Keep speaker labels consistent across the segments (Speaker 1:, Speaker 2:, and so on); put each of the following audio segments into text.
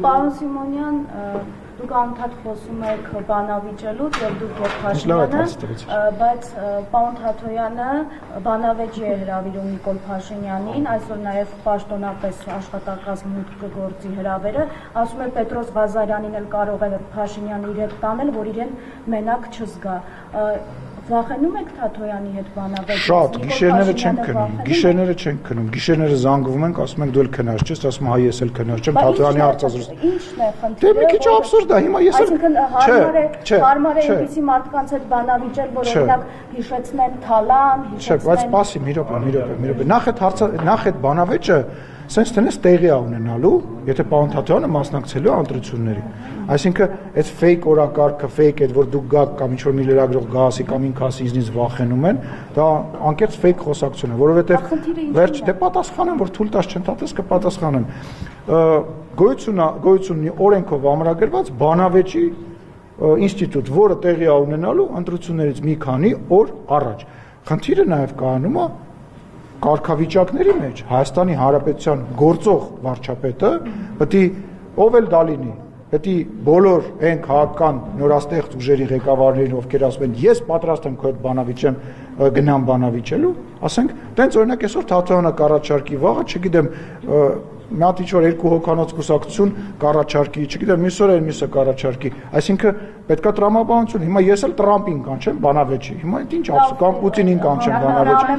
Speaker 1: Պարոն Սիմոնյան, դուք անդադ խոսում եք բանավիճելուց եւ դուք եք Փաշինյանը, բայց պարոն Թաթոյանը բանավեճի է հրավիրում Նիկոլ Փաշինյանին, այսօր նաեւ պաշտոնապես աշխատակազմ մուտք կգործի հրավերը, ասում է Պետրոս Ղազարյանին էլ կարող է Փաշինյանը իր հետ տանել, որ իրեն մենակ չզգա։ Վախենում եք Թաթոյանի հետ բանավեճ։
Speaker 2: Շատ, գիշերները չենք քնում, գիշերները զանգվում ենք, ասում ենք դու էլ քնած չես, ասում հայ ես էլ քնած չեմ, Թաթոյանի հարցազրույց։
Speaker 1: Ինչն է խնդիրը։
Speaker 2: Դե մի քիչ աբսուրդ է, հիմա ես էլ
Speaker 1: հարմար է այնպիսի մարդկանց հետ բանավիճել, որ օրինակ հիշեցնեն Թալան,
Speaker 2: հիշեցնեն։ Բայց սպասի, մի րոպե։ Նախ այդ բանավեճը սենց տնես տեղի է ունենալու, եթե պարոն Թաթոյանը մասնակցելու է ընտրությունների։ Այսինքն, այդ fake օրակարգը, fake այդ որ դուք գաք կամ ինչ-որ մի լրագրող գասի կամ ինքը ասի ինձնից վախենում են, դա անկեղծ fake խոսակցություն է, որովհետև վերջ դե պատասխանեմ, որ թույլ տաս չընդհատես կպատասխանեմ։ Գոյություն ունի օրենքով ամրագրված բանավեճի ինստիտուտ, որը տեղի է ունենալու ընտրություններից մի քանի օր առաջ։ Խնդիրը նաև կայանում է կարգավիճակների մեջ Հայաստանի Հանրապետության գործող վարչապետը պետք է ով էլ դա լինի, պետք է բոլոր այն քաղաքական նորաստեղծ ուժերի ղեկավարներին, ովքեր ասում են ես պատրաստ եմ քո հետ բանավիճեմ, գնամ բանավիճելու, ասենք, տենց օրինակ այսօր Թաթոյանը կառաջարկի վաղը, չգիտեմ, մի հատ ինչ-որ երկու հոգանոց կուսակցություն կառաջարկի, չգիտեմ, մյուս օրը մյուսը կառաջարկի, այսինքն պետքա տրամաբանություն, հիմա ես էլ Տրամպին կանչեմ բանավեճի, հիմա այդ ինչ ափսո, կամ Պուտինին կանչեմ բանավեճի։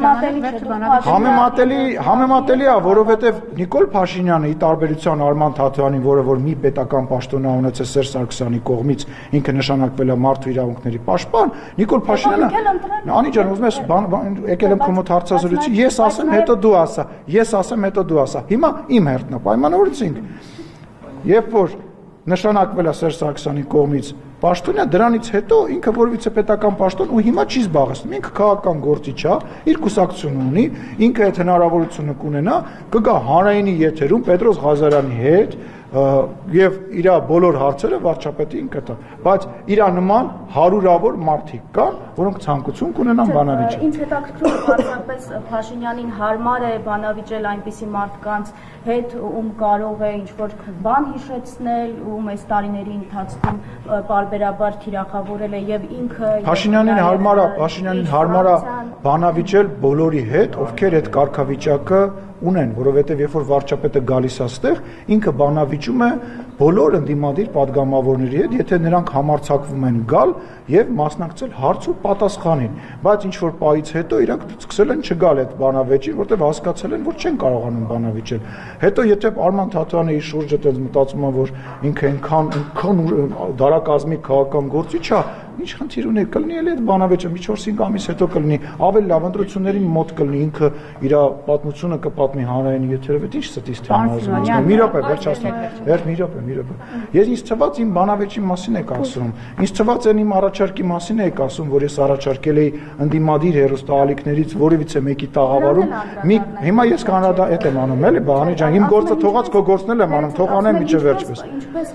Speaker 2: Համեմատելի է, որովհետև Նիկոլ Փաշինյանը ի տարբերություն Արման Թաթոյանին, որը որ մի պետական պաշտոն է ունեցել Սերժ Սարգսյանի կողմից, ինքը նշանակվել է մարդու իրավունքների պաշտպան, Նիկոլ Փաշինյանը Անի ջան, ուզում ես եկել եմ քո մոտ հարցազրույցի, ես ասեմ, հետո դու ասա, ես ասեմ, հետո դու ասա։ Հիմա իմ հերթն է, պայմանավորեցինք։ Երբ որ նշանակվել է Սերժ Սարգսյանի կողմից պաշտոնյա, դրանից հետո ինքը որ վիցեպետական պաշտոն ու հիմա չի զբաղեցնում, ինքը քաղաքական գործիչ է, իր կուսակցությունը ունի, ինքը այդ հնարավորությունը կունենա, կգա հանրայինի եթերում Պետրոս Ղազարյանի հետ եւ իր բոլոր հարցերը վարչապետին կտա, բայց իր նման հարյուրավոր մարդիկ կան, որոնք ցանկություն կունենան բանավիճել։
Speaker 1: Ինձ հետաքրքրում է պարզապես Փաշինյանին հարմար է բանավիճել այնպիսի մարդկանց հետ, ում կարող է ինչ-որ բան հիշեցնել, ում այս տարիների ընթացքում պարբերաբար թիրախավորել է եւ ինքը
Speaker 2: Փաշինյանին հարմար է բանավիճել բոլորի հետ, ովքեր այդ կարգավիճակը ունեն, որովհետև երբ որ վարչապետը գալիս է այստեղ, ինքը բանավիճում է բոլոր ընդդիմադիր падգամավորների հետ, եթե նրանք համարձակվում են գալ եւ մասնակցել հարց ու պատասխանին, բայց ինչ որ պահից հետո իրանք սկսել են չգալ այդ բանավեճին, որտեղ հասկացել են, որ չեն կարողանում բանավիճել։ Հետո եթե Արման Թաթոյանը իր շուրջը տենց մտածում է, որ ինքը այնքան դարակազմի քաղաքական գործիչ է, ինչ խնդիր ունի, կլինի էլ այդ բանավեճը մի 4-5 ամիս հետո կլինի, ավելի լավ ընտրություններին մոտ կլինի, ինքը իր պատմությունը կպատմի հանրային եթերով, այդ ինչ ստից թեմանազում։ Մի րոպե, վերջ Ես ինձ թվաց իմ բանավեճի մասին եք ասում, ինձ թվաց այն իմ առաջարկի մասին եք ասում, որ ես առաջարկել էի ընդդիմադիր հեռուստաալիքներից որևիցե մեկի տաղավարում, հիմա ես Կանադա հետ եմ անում, էլի Բաղանի ջան, իմ գործը թողած քո գործն էլ եմ անում, թող անեմ միջև վերջպես։
Speaker 1: Ինչպես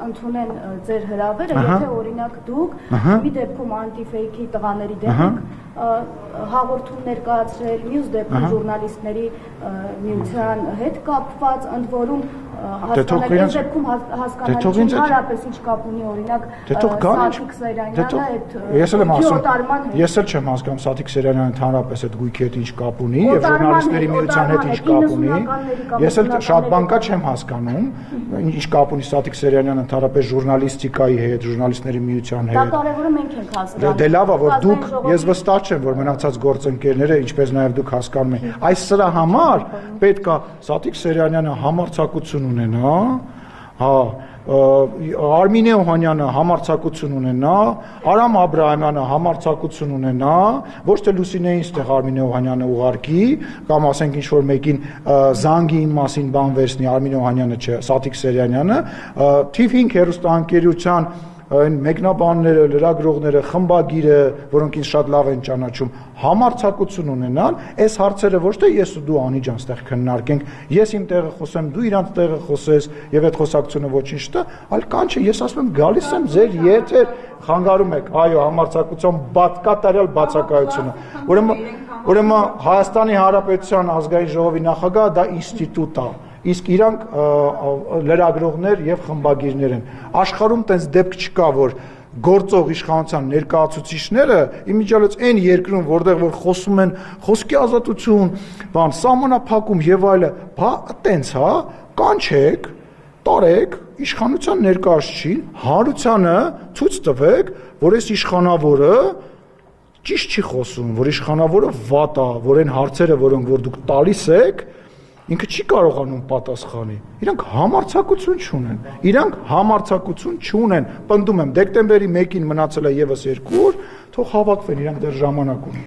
Speaker 1: ընդունեն ձեր հրավերը, եթե օրինակ դուք մի դեպքում անտիֆեյքի տղաների դեմ հաղորդում ներկայացրել, մյուս դեպքում ժուրնալիստների միության հետ կապված, ընդ որում հասկանալ դեպքում հասկանալ հարաբերս ինչ կապ ունի օրինակ Սաթիկ Սեյրանյանը այդ
Speaker 2: ես էլ չեմ հասկանում Սաթիկ Սեյրանյանը ընդհանրապես այդ գույքի հետ ինչ կապ ունի եւ ժուրնալիստների միության հետ ինչ կապ ունի։ Ես էլ շատ բան կա չեմ հասկանում ինչ կապ ունի Սաթիկ Սեյրանյանը ընդհանրապես ժուրնալիստիկայի հետ, ժուրնալիստների միության հետ։
Speaker 1: Դա կարևորը մենք ենք հասկանում։
Speaker 2: Դե լավ է, որ դուք ես վստահ չեմ, որ մնացած գործընկերները, ինչպես նաև դուք հասկանում եք, այս սրա համար պետք է Սաթիկ Սեյրանյանը համարձակություն ունենա, Արմինե Օհանյանը համարձակություն ունենա, Արամ Աբրահամյանը համարձակություն ունենա, ոչ թե Լուսինեին ստեղ Արմինե Օհանյանը ուղարկի, կամ ասենք ինչ որ մեկին զանգի իմ մասին բան վերցնի, Արմինե Օհանյանը չէ, Սաթիկ Սեյրանյանը, թիվ 5 հեռուստաընկերության այն մեկնաբանները, լրագրողները, խմբագիրը, որոնք ինձ շատ լավ են ճանաչում, համարձակություն ունենան, այս հարցերը ոչ թե ես ու դու Անի ջան ստեղ քննարկենք, ես իմ տեղը խոսեմ, դու իրանց տեղը խոսես եւ այդ խոսակցությունը ոչինչ տա, այլ կանչը ես ասում եմ գալիս եմ ձեր եթեր խանգարում եք, այո, համարձակության կատարյալ բացակայությունը։ Ուրեմն Հայաստանի Հանրապետության ազգային ժողովի նախագահը դա ինստիտուտ է։ իսկ իրանք լրագրողներ եւ խմբագիրներ են։ Աշխարհում տենց դեպք չկա, որ գործող իշխանության ներկայացուցիչները իմիջիալից այն երկրում, որտեղ որ խոսում են խոսքի ազատություն, բան, սահմանափակում եւ այլը, բա տենց, հա, կանչեք, տարեք իշխանության ներկայացուցիչին, հանրությանը ցույց տվեք, որ այս իշխանավորը ճիշտ չի խոսում, որ իշխանավորը վատ է, որ այն հարցերը, որոնք որ դուք տալիս եք, ինքը չի կարողանում պատասխանի։ Իրանք համարձակություն չունեն։ Պնդում եմ, դեկտեմբերի 1-ին մնացել է եւս 2 օր, թող հավաքվեն, իրանք դեռ ժամանակ ունեն։